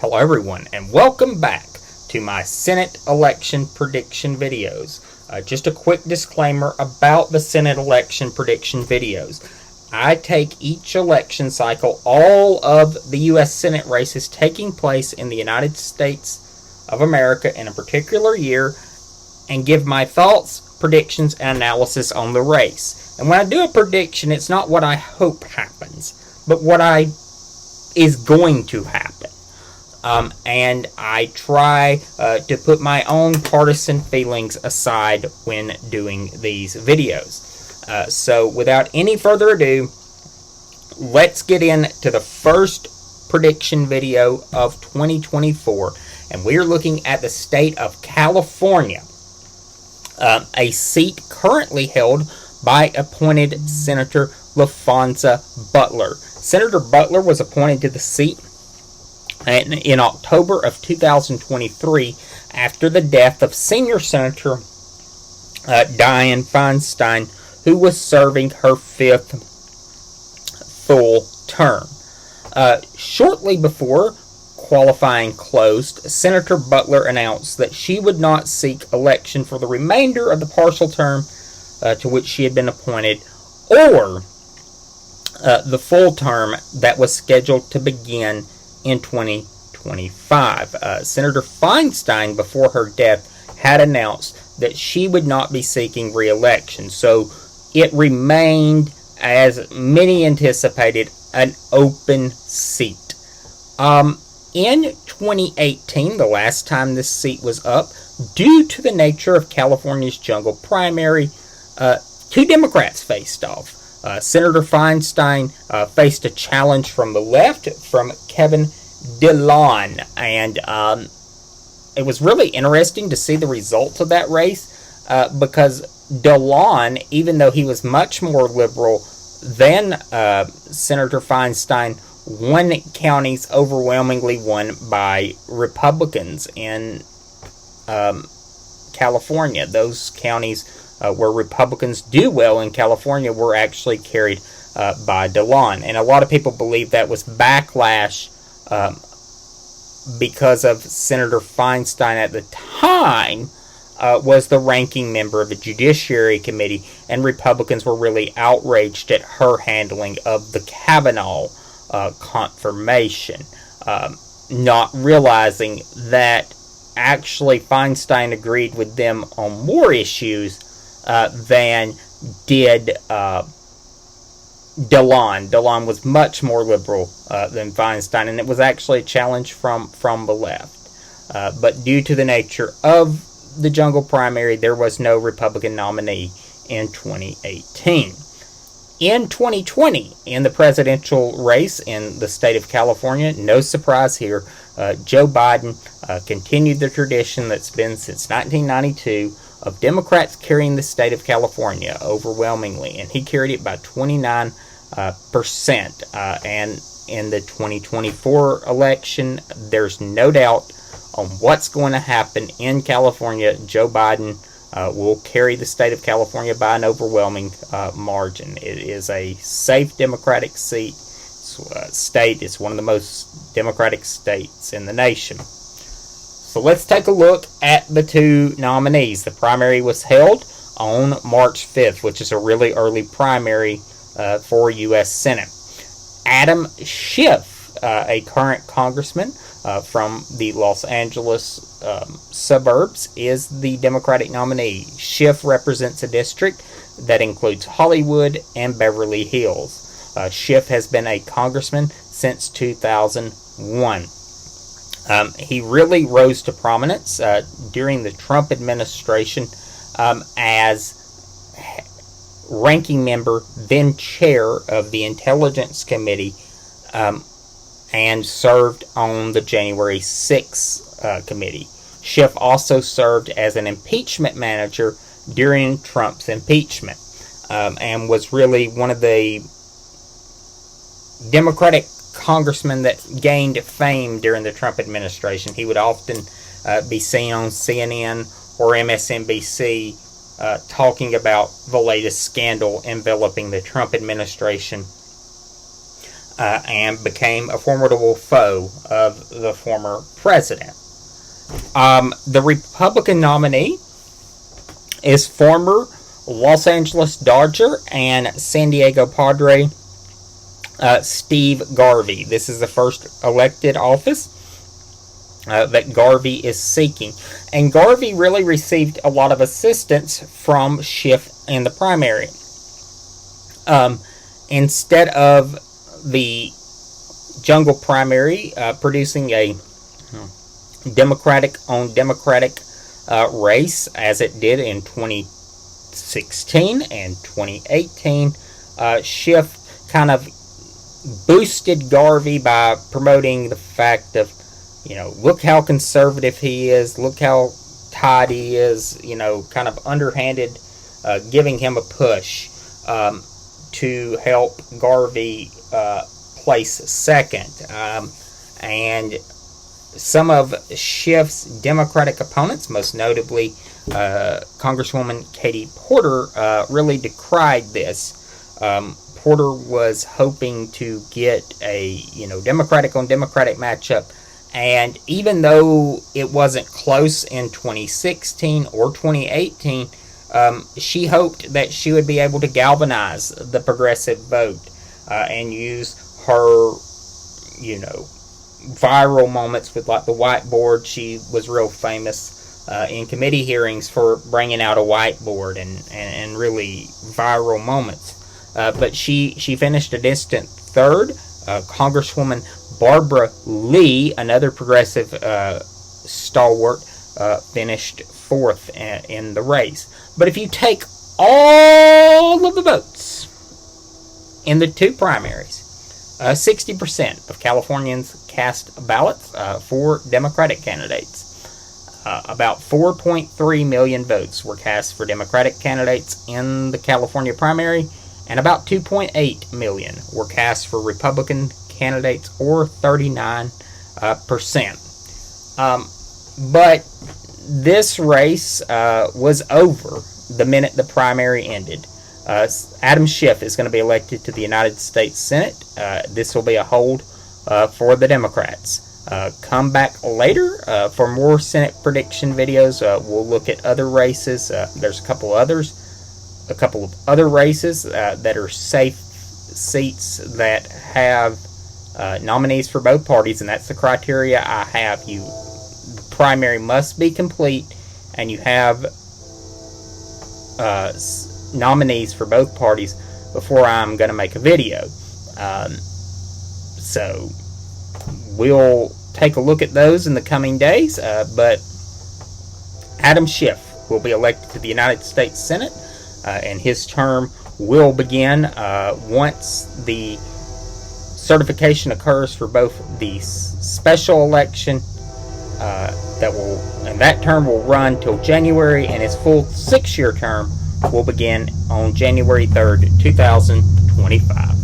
Hello everyone, and welcome back to my Senate election prediction videos. Just a quick disclaimer about the Senate election prediction videos. I take each election cycle, all of the U.S. Senate races taking place in the United States of America in a particular year, and give my thoughts, predictions, and analysis on the race. And when I do a prediction, it's not what I hope happens, but what is going to happen. And I try to put my own partisan feelings aside when doing these videos. So without any further ado, let's get into the first prediction video of 2024. And we're looking at the state of California, a seat currently held by appointed Senator LaFonza Butler. Senator Butler was appointed to the seat in October of 2023 after the death of senior Senator Dianne Feinstein, who was serving her fifth full term. Shortly before qualifying closed, Senator Butler announced that she would not seek election for the remainder of the partial term to which she had been appointed, or the full term that was scheduled to begin in 2025. Senator Feinstein, before her death, had announced that she would not be seeking re-election. So it remained, as many anticipated, an open seat. In 2018, the last time this seat was up, due to the nature of California's jungle primary, two Democrats faced off. Senator Feinstein faced a challenge from the left, from Kevin DeLon, and it was really interesting to see the results of that race, because DeLon, even though he was much more liberal than Senator Feinstein, won counties overwhelmingly won by Republicans in California. Those counties where Republicans do well in California were actually carried by DeLon. And a lot of people believe that was backlash because of Senator Feinstein at the time was the ranking member of the Judiciary Committee, and Republicans were really outraged at her handling of the Kavanaugh confirmation, not realizing that actually Feinstein agreed with them on more issues than did DeLon. DeLon was much more liberal than Feinstein, and it was actually a challenge from the left. But due to the nature of the jungle primary, there was no Republican nominee in 2018. In 2020, in the presidential race in the state of California, no surprise here, Joe Biden continued the tradition that's been since 1992 of Democrats carrying the state of California overwhelmingly, and he carried it by 29%. And in the 2024 election, there's no doubt on what's going to happen in California. Joe Biden will carry the state of California by an overwhelming margin. It is a safe Democratic state. It's one of the most Democratic states in the nation. So let's take a look at the two nominees. The primary was held on March 5th, which is a really early primary for U.S. Senate. Adam Schiff, a current congressman from the Los Angeles suburbs, is the Democratic nominee. Schiff represents a district that includes Hollywood and Beverly Hills. Schiff has been a congressman since 2001. He really rose to prominence during the Trump administration as ranking member, then chair of the Intelligence Committee, and served on the January 6th committee. Schiff also served as an impeachment manager during Trump's impeachment, and was really one of the Democratic congressmen that gained fame during the Trump administration. He would often be seen on CNN or MSNBC talking about the latest scandal enveloping the Trump administration. and became a formidable foe of the former president. The Republican nominee is former Los Angeles Dodger and San Diego Padre Steve Garvey. This is the first elected office that Garvey is seeking. And Garvey really received a lot of assistance from Schiff in the primary. Instead of the jungle primary producing a Democratic on Democratic race as it did in 2016 and 2018, Schiff kind of boosted Garvey by promoting the fact of, look how conservative he is, look how tight he is, kind of underhanded, giving him a push to help Garvey place second. And some of Schiff's Democratic opponents, most notably Congresswoman Katie Porter, really decried this. Porter was hoping to get a Democratic on Democratic matchup, and even though it wasn't close in 2016 or 2018, she hoped that she would be able to galvanize the progressive vote and use her viral moments with like the whiteboard. She was real famous in committee hearings for bringing out a whiteboard and really viral moments. But she finished a distant third. Congresswoman Barbara Lee, another progressive stalwart, finished fourth in the race. But if you take all of the votes in the two primaries, 60% of Californians cast ballots for Democratic candidates. About 4.3 million votes were cast for Democratic candidates in the California primary, and about 2.8 million were cast for Republican candidates, or 39%. But this race was over the minute the primary ended. Adam Schiff is going to be elected to the United States Senate. This will be a hold for the Democrats. Come back later for more Senate prediction videos. We'll look at other races. There's a couple of other races that are safe seats that have nominees for both parties, and that's the criteria I have. The primary must be complete, and you have nominees for both parties before I'm going to make a video. So we'll take a look at those in the coming days, but Adam Schiff will be elected to the United States Senate, and his term will begin once the certification occurs for both the special election that term will run till January, and his full 6-year term will begin on January 3rd, 2025.